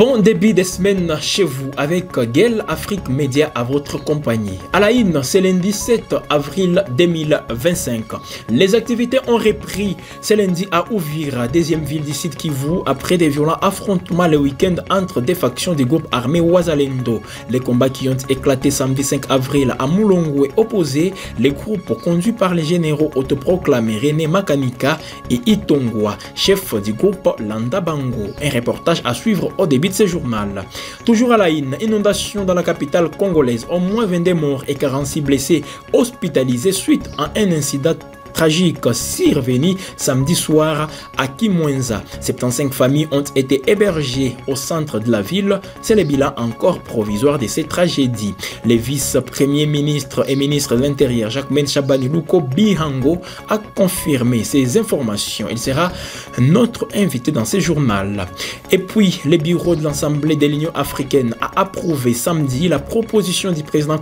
Bon début de semaine chez vous avec Guel Afrique Média à votre compagnie. À la une, c'est lundi 7 avril 2025. Les activités ont repris ce lundi à Uvira, deuxième ville du Sud Kivu, après des violents affrontements le week-end entre des factions du groupe armé Wazalendo. Les combats qui ont éclaté samedi 5 avril à Mulongwe opposaient les groupes conduits par les généraux autoproclamés René Makanika et Itongwa, chef du groupe Landa Bango. Un reportage à suivre au début de ce journal. Toujours à la une, inondation dans la capitale congolaise, au moins 22 morts et 46 blessés hospitalisés suite à un incident tragique survenu samedi soir à Kimwenza. 75 familles ont été hébergées au centre de la ville. C'est le bilan encore provisoire de ces tragédies. Le vice-premier ministre et ministre de l'Intérieur, Jacquemain Chabani Luko Bihango, a confirmé ces informations. Il sera notre invité dans ce journal. Et puis, le bureau de l'Assemblée de l'Union africaine a approuvé samedi la proposition du président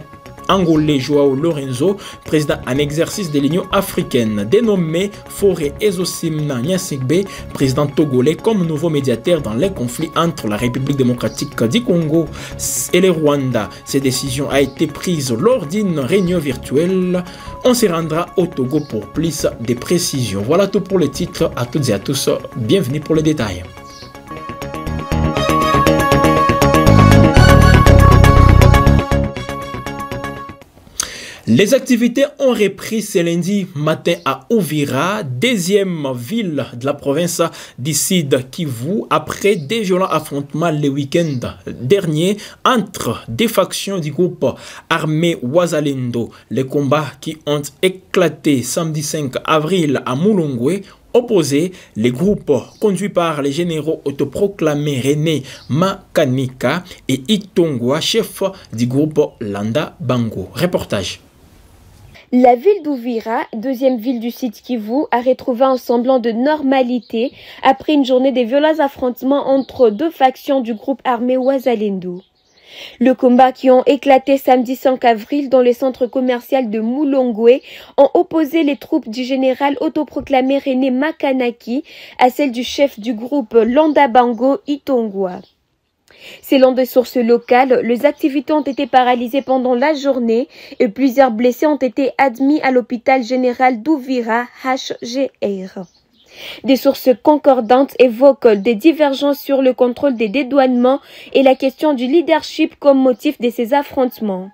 angolais Joao Lorenzo, président en exercice de l'Union africaine, dénommé Faure Ezosimna Nyasigbe, président togolais, comme nouveau médiateur dans les conflits entre la République démocratique du Congo et le Rwanda. Cette décision a été prise lors d'une réunion virtuelle. On se rendra au Togo pour plus de précisions. Voilà tout pour les titres. À toutes et à tous, bienvenue pour les détails. Les activités ont repris ce lundi matin à Uvira, deuxième ville de la province du Sud Kivu, après des violents affrontements le week-end dernier entre des factions du groupe armé Wazalendo. Les combats qui ont éclaté samedi 5 avril à Mulongwe opposaient les groupes conduits par les généraux autoproclamés René Makanika et Itongwa, chef du groupe Landa Bango. Reportage. La ville d'Uvira, deuxième ville du Sud Kivu, a retrouvé un semblant de normalité après une journée de violents affrontements entre deux factions du groupe armé Wazalendo. Le combat qui ont éclaté samedi 5 avril dans le centre commercial de Mulongwe ont opposé les troupes du général autoproclamé René Makanaki à celles du chef du groupe Landa Bango Itongwa. Selon des sources locales, les activités ont été paralysées pendant la journée et plusieurs blessés ont été admis à l'hôpital général d'Uvira HGR. Des sources concordantes évoquent des divergences sur le contrôle des dédouanements et la question du leadership comme motif de ces affrontements.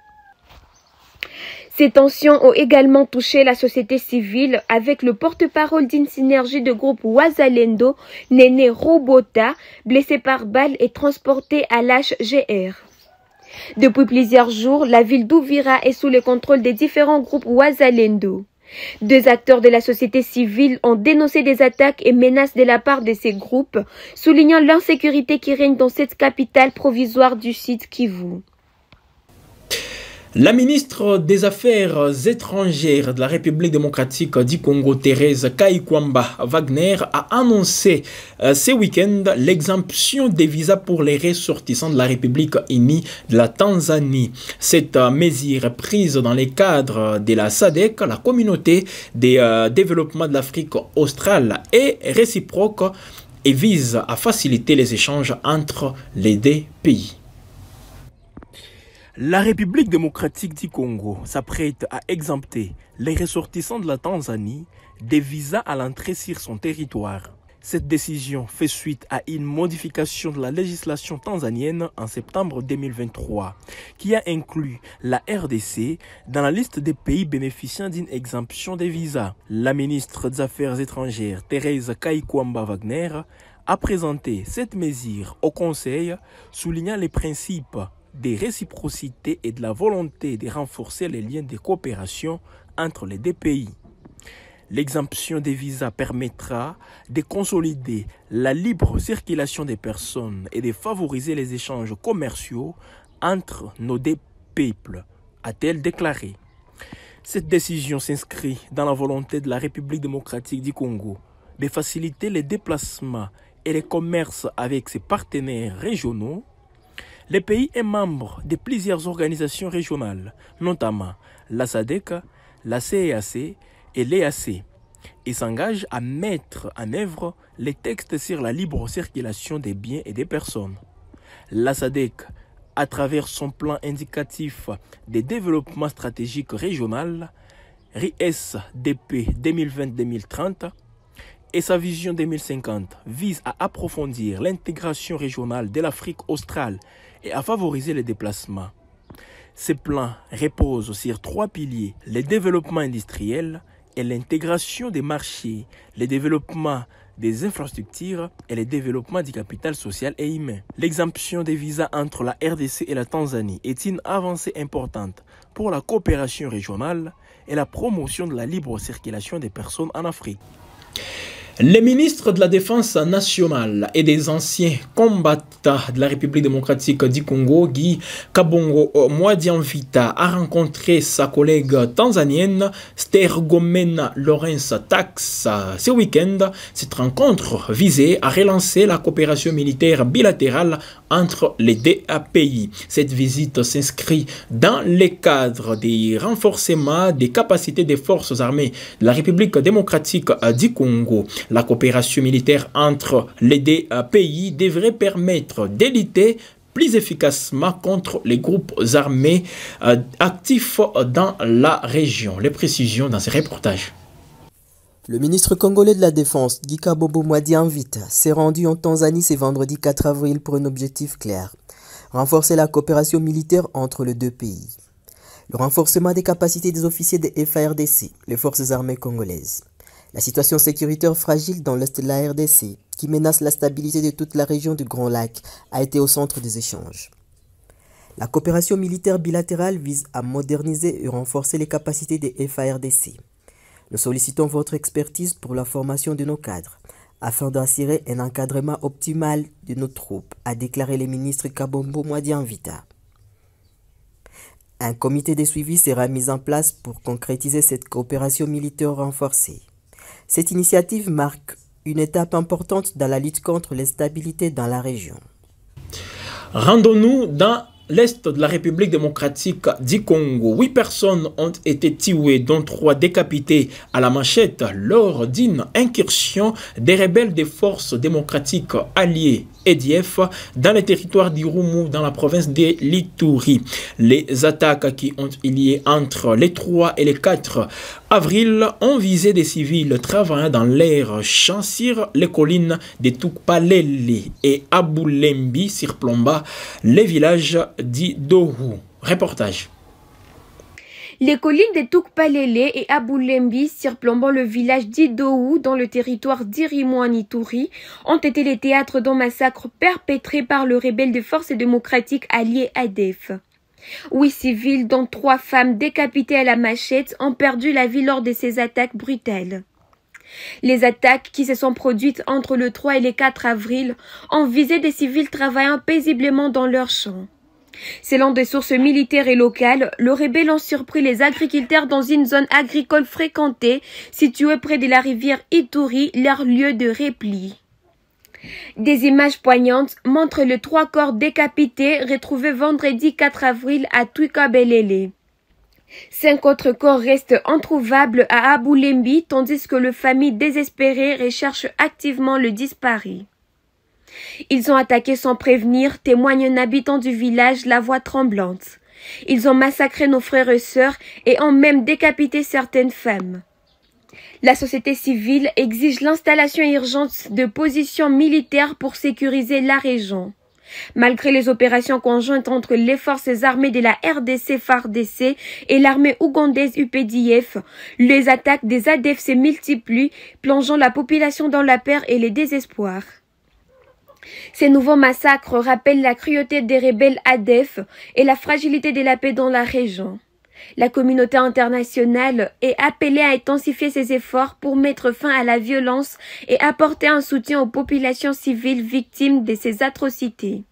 Ces tensions ont également touché la société civile avec le porte-parole d'une synergie de groupe Wazalendo, Néné Robota, blessé par balle et transporté à l'HGR. Depuis plusieurs jours, la ville d'Uvira est sous le contrôle des différents groupes Wazalendo. Deux acteurs de la société civile ont dénoncé des attaques et menaces de la part de ces groupes, soulignant l'insécurité qui règne dans cette capitale provisoire du Sud Kivu. La ministre des Affaires étrangères de la République démocratique du Congo, Thérèse Kaikwamba Wagner, a annoncé ce week-end l'exemption des visas pour les ressortissants de la République unie de la Tanzanie. Cette mesure prise dans le cadre de la SADC, la communauté de développement de l'Afrique australe, est réciproque et vise à faciliter les échanges entre les deux pays. La République démocratique du Congo s'apprête à exempter les ressortissants de la Tanzanie des visas à l'entrée sur son territoire. Cette décision fait suite à une modification de la législation tanzanienne en septembre 2023 qui a inclus la RDC dans la liste des pays bénéficiant d'une exemption des visas. La ministre des Affaires étrangères, Thérèse Kaikwamba Wagner, a présenté cette mesure au Conseil, soulignant les principes des réciprocités et de la volonté de renforcer les liens de coopération entre les deux pays. L'exemption des visas permettra de consolider la libre circulation des personnes et de favoriser les échanges commerciaux entre nos deux peuples, a-t-elle déclaré. Cette décision s'inscrit dans la volonté de la République démocratique du Congo de faciliter les déplacements et les commerces avec ses partenaires régionaux. Le pays est membre de plusieurs organisations régionales, notamment la SADC, la CEAC et l'EAC, et s'engage à mettre en œuvre les textes sur la libre circulation des biens et des personnes. La SADC, à travers son plan indicatif de développement stratégique régional, RIS-DP 2020-2030, et sa vision 2050 vise à approfondir l'intégration régionale de l'Afrique australe et à favoriser les déplacements. Ces plans reposent sur 3 piliers: le développement industriel et l'intégration des marchés, le développement des infrastructures et le développement du capital social et humain. L'exemption des visas entre la RDC et la Tanzanie est une avancée importante pour la coopération régionale et la promotion de la libre circulation des personnes en Afrique. Les ministres de la Défense nationale et des anciens combattants de la République démocratique du Congo, Guy Kabongo Mwadianvita, a rencontré sa collègue tanzanienne Stergomena Lawrence Tax ce week-end. Cette rencontre visait à relancer la coopération militaire bilatérale entre les deux pays. Cette visite s'inscrit dans le cadre des renforcements des capacités des forces armées de la République démocratique du Congo. La coopération militaire entre les deux pays devrait permettre de lutter plus efficacement contre les groupes armés actifs dans la région. Les précisions dans ce reportage. Le ministre congolais de la Défense, Guy Kabongo Mwadianvita, s'est rendu en Tanzanie ce vendredi 4 avril pour un objectif clair: renforcer la coopération militaire entre les deux pays. Le renforcement des capacités des officiers des FARDC, les forces armées congolaises. La situation sécuritaire fragile dans l'est de la RDC, qui menace la stabilité de toute la région du Grand Lac, a été au centre des échanges. La coopération militaire bilatérale vise à moderniser et renforcer les capacités des FARDC. Nous sollicitons votre expertise pour la formation de nos cadres, afin d'assurer un encadrement optimal de nos troupes, a déclaré le ministre Kabongo Mwadianvita. Un comité de suivi sera mis en place pour concrétiser cette coopération militaire renforcée. Cette initiative marque une étape importante dans la lutte contre l'instabilité dans la région. Rendons-nous dans l'est de la République démocratique du Congo. 8 personnes ont été tuées, dont 3 décapitées à la machette lors d'une incursion des rebelles des forces démocratiques alliées EDF dans le territoire d'Irumu dans la province de l'Ituri. Les attaques qui ont eu lieu entre les 3 et les 4 avril ont visé des civils travaillant dans l'air champs sur les collines de Tukpalele et Abulembi surplombant les villages d'Idohu. Reportage. Les collines de Tukpalele et Abulembi, surplombant le village d'Idohu dans le territoire d'Irimu en Ituri, ont été les théâtres d'un massacre perpétré par le rebelle des forces démocratiques alliées ADF. 8 civils, dont 3 femmes décapitées à la machette, ont perdu la vie lors de ces attaques brutales. Les attaques qui se sont produites entre le 3 et le 4 avril ont visé des civils travaillant paisiblement dans leurs champs. Selon des sources militaires et locales, le rebelle ont surpris les agriculteurs dans une zone agricole fréquentée située près de la rivière Ituri, leur lieu de repli. Des images poignantes montrent les 3 corps décapités retrouvés vendredi 4 avril à Tukpalele. 5 autres corps restent introuvables à Abulembi, tandis que les familles désespérées recherchent activement le disparu. Ils ont attaqué sans prévenir, témoigne un habitant du village, la voix tremblante. Ils ont massacré nos frères et sœurs et ont même décapité certaines femmes. La société civile exige l'installation urgente de positions militaires pour sécuriser la région. Malgré les opérations conjointes entre les forces armées de la RDC FARDC et l'armée ougandaise UPDF, les attaques des ADF se multiplient, plongeant la population dans la peur et le désespoir. Ces nouveaux massacres rappellent la cruauté des rebelles ADF et la fragilité de la paix dans la région. La communauté internationale est appelée à intensifier ses efforts pour mettre fin à la violence et apporter un soutien aux populations civiles victimes de ces atrocités.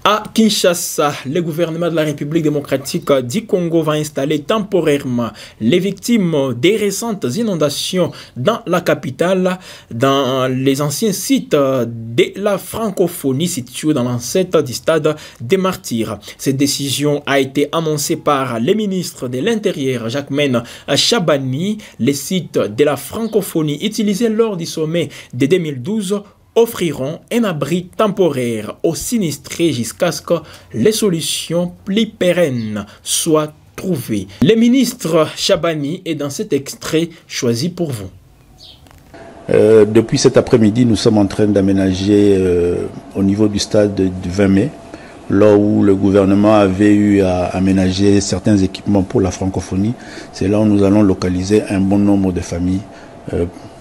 À Kinshasa, le gouvernement de la République démocratique du Congo va installer temporairement les victimes des récentes inondations dans la capitale, dans les anciens sites de la francophonie situés dans l'enceinte du stade des Martyrs. Cette décision a été annoncée par le ministre de l'Intérieur, Jacquemaine Chabani. Les sites de la francophonie utilisés lors du sommet de 2012 offriront un abri temporaire aux sinistrés jusqu'à ce que les solutions plus pérennes soient trouvées. Le ministre Chabani est dans cet extrait choisi pour vous. Depuis cet après-midi, nous sommes en train d'aménager au niveau du stade du 20 mai, là où le gouvernement avait eu à aménager certains équipements pour la francophonie. C'est là où nous allons localiser un bon nombre de familles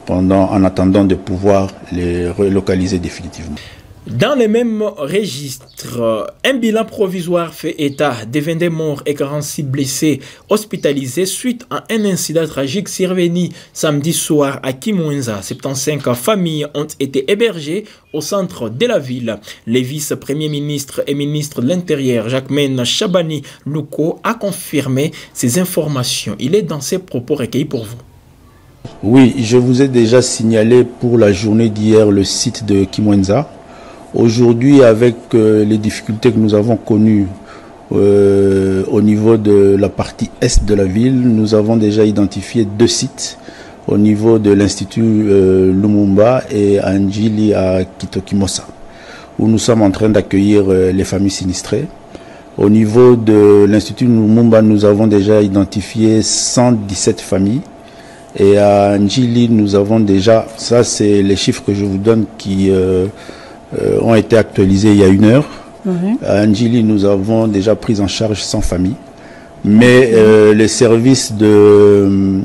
en attendant de pouvoir les relocaliser définitivement. Dans le même registre, un bilan provisoire fait état de 22 morts et 46 blessés hospitalisés suite à un incident tragique survenu samedi soir à Kimwenza. 75 familles ont été hébergées au centre de la ville. Le vice-premier ministre et ministre de l'Intérieur, Jacquemaine Chabani Louko, a confirmé ces informations. Il est dans ses propos recueillis pour vous. Oui, je vous ai déjà signalé pour la journée d'hier le site de Kimwenza. Aujourd'hui, avec les difficultés que nous avons connues au niveau de la partie est de la ville, nous avons déjà identifié 2 sites au niveau de l'Institut Lumumba et à Njili à Kitokimosa, où nous sommes en train d'accueillir les familles sinistrées. Au niveau de l'Institut Lumumba, nous avons déjà identifié 117 familles. Et à Njili, nous avons déjà, ça c'est les chiffres que je vous donne qui ont été actualisés il y a 1 heure. À Njili, nous avons déjà pris en charge 100 familles. Mais les services de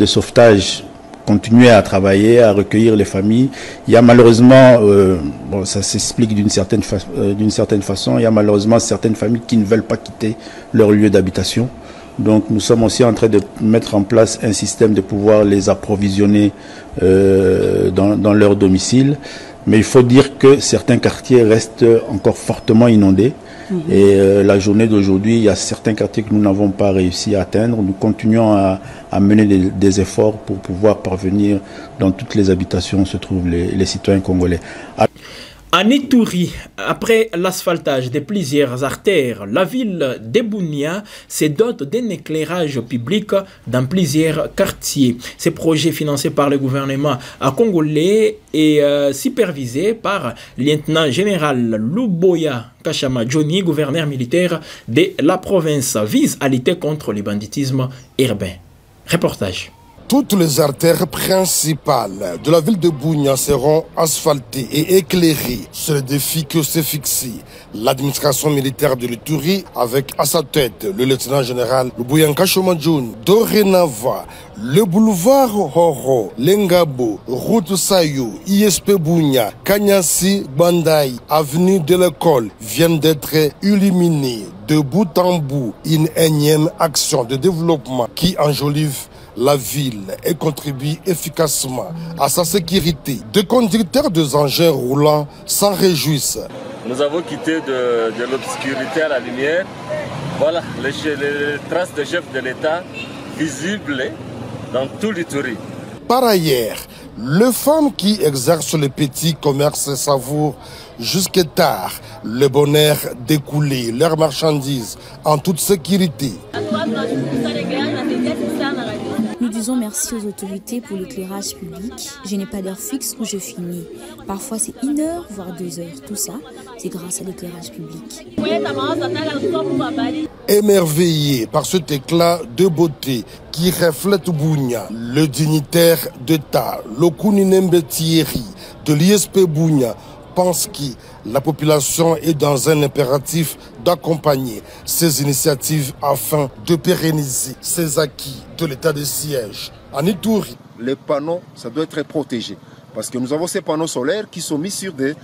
sauvetage continuaient à travailler, à recueillir les familles. Il y a malheureusement, bon, ça s'explique d'une certaine façon, il y a malheureusement certaines familles qui ne veulent pas quitter leur lieu d'habitation. Donc nous sommes aussi en train de mettre en place un système de pouvoir les approvisionner dans leur domicile. Mais il faut dire que certains quartiers restent encore fortement inondés. Et la journée d'aujourd'hui, il y a certains quartiers que nous n'avons pas réussi à atteindre. Nous continuons à mener des efforts pour pouvoir parvenir dans toutes les habitations où se trouvent les citoyens congolais. À Ituri, après l'asphaltage de plusieurs artères, la ville de Bunia se dote d'un éclairage public dans plusieurs quartiers. Ce projet financé par le gouvernement congolais et supervisé par le lieutenant général Luboya Kachama Johnny, gouverneur militaire de la province, vise à lutter contre le banditisme urbain. Reportage. Toutes les artères principales de la ville de Bunia seront asphaltées et éclairées. C'est le défi que s'est fixé l'administration militaire de l'Ituri avec à sa tête le lieutenant général Luboya Kachama Johnny. Dorénavant, le boulevard Horo, Lengabo, route Sayo, ISP Bunia, Kanyasi, Bandai, avenue de l'école viennent d'être illuminés de bout en bout. Une énième action de développement qui enjolive la ville et contribue efficacement à sa sécurité. Des conducteurs de engins roulants s'en réjouissent. Nous avons quitté de l'obscurité à la lumière. Voilà les traces de chefs de l'État visibles dans tout l'Ituri. Par ailleurs, les femmes qui exercent le petit commerce savourent jusqu'à tard le bonheur d'écouler leurs marchandises en toute sécurité. Nous disons merci aux autorités pour l'éclairage public. Je n'ai pas d'heure fixe où je finis. Parfois c'est 1 heure, voire 2 heures. Tout ça, c'est grâce à l'éclairage public. Émerveillé par cet éclat de beauté qui reflète Bunia, le dignitaire d'État, Lokuni Nembe Thierry de l'ISP Bunia, pense que la population est dans un impératif d'accompagner ces initiatives afin de pérenniser ces acquis de l'état de siège. En Ituri, les panneaux, ça doit être protégé. Parce que nous avons ces panneaux solaires qui sont mis sur des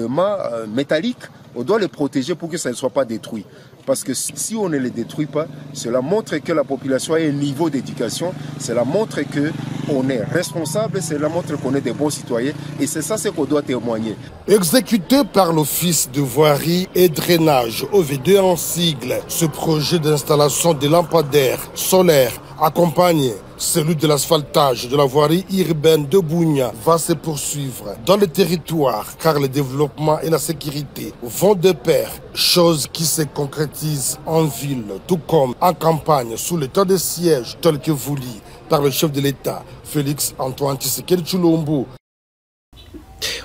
mâts métalliques. On doit les protéger pour que ça ne soit pas détruit. Parce que si on ne les détruit pas, cela montre que la population a un niveau d'éducation, cela montre qu'on est responsable, cela montre qu'on est des bons citoyens. Et c'est ça ce qu'on doit témoigner. Exécuté par l'Office de voirie et drainage, OV2 en sigle, ce projet d'installation de lampadaires solaires accompagne celui de l'asphaltage de la voirie urbaine de Bunia va se poursuivre dans le territoire car le développement et la sécurité vont de pair, chose qui se concrétise en ville tout comme en campagne sous l'état de siège tel que voulu par le chef de l'État Félix Antoine Tshisekedi Tshilombo.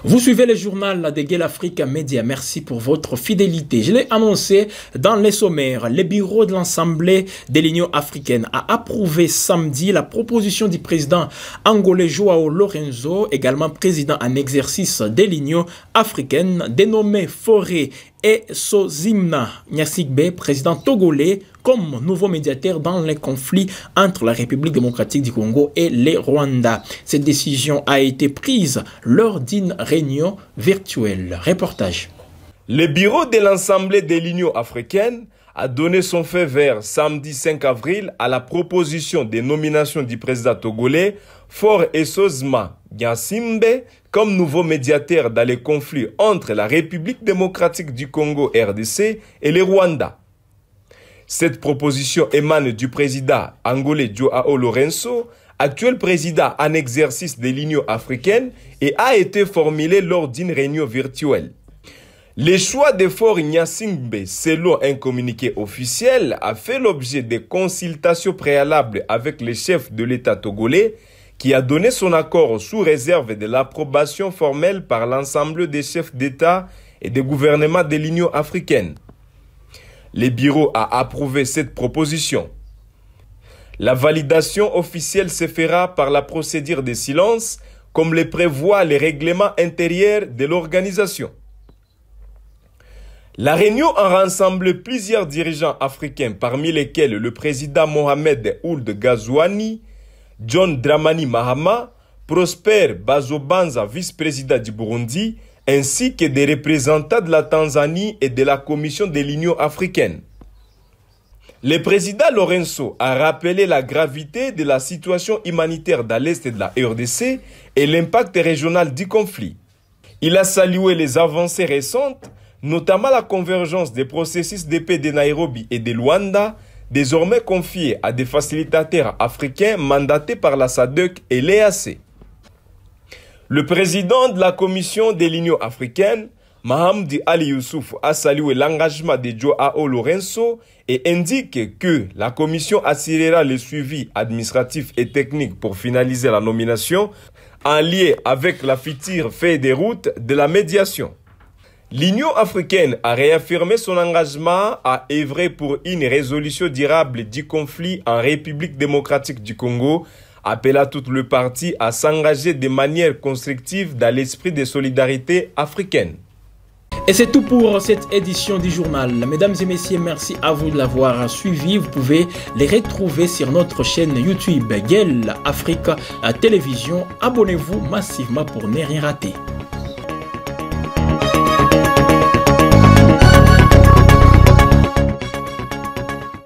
Vous suivez le journal de Gueule Afrique Média. Merci pour votre fidélité. Je l'ai annoncé dans les sommaires. Le bureau de l'Assemblée de l'Union africaine a approuvé samedi la proposition du président angolais Joao Lorenzo, également président en exercice de l'Union africaine, dénommé Faure Essozimna Gnassingbé, président togolais, comme nouveau médiateur dans les conflits entre la République démocratique du Congo et le Rwanda. Cette décision a été prise lors d'une réunion virtuelle. Reportage. Le bureau de l'Assemblée de l'Union africaine a donné son feu vert samedi 5 avril à la proposition de nomination du président togolais Faure Essozimna Gnassingbé comme nouveau médiateur dans les conflits entre la République démocratique du Congo RDC et le Rwanda. Cette proposition émane du président angolais Joao Lorenzo, actuel président en exercice de l'Union africaine, et a été formulée lors d'une réunion virtuelle. Le choix de Faure Gnassingbé, selon un communiqué officiel, a fait l'objet de consultations préalables avec le chef de l'État togolais, qui a donné son accord sous réserve de l'approbation formelle par l'ensemble des chefs d'État et de gouvernement de l'Union africaine. Le bureau a approuvé cette proposition. La validation officielle se fera par la procédure de silence, comme le prévoit le règlement intérieur de l'organisation. La réunion a rassemblé plusieurs dirigeants africains, parmi lesquels le président Mohamed Ould Ghazouani, John Dramani Mahama, Prosper Bazobanza, vice-président du Burundi, ainsi que des représentants de la Tanzanie et de la Commission de l'Union africaine. Le président Lorenzo a rappelé la gravité de la situation humanitaire dans l'Est de la RDC et l'impact régional du conflit. Il a salué les avancées récentes, notamment la convergence des processus de paix de Nairobi et de Luanda, désormais confiés à des facilitateurs africains mandatés par la SADC et l'EAC. Le président de la Commission de l'Union africaine, Mahamdi Ali Youssouf, a salué l'engagement de Joao Lorenzo et indique que la Commission assurera le suivi administratif et technique pour finaliser la nomination en lien avec la future feuille de route de la médiation. L'Union africaine a réaffirmé son engagement à œuvrer pour une résolution durable du conflit en République démocratique du Congo, appelant toutes les parties à s'engager de manière constructive dans l'esprit de solidarité africaine. Et c'est tout pour cette édition du journal. Mesdames et messieurs, merci à vous de l'avoir suivi. Vous pouvez les retrouver sur notre chaîne YouTube Gueule Afrique Télévision. Abonnez-vous massivement pour ne rien rater.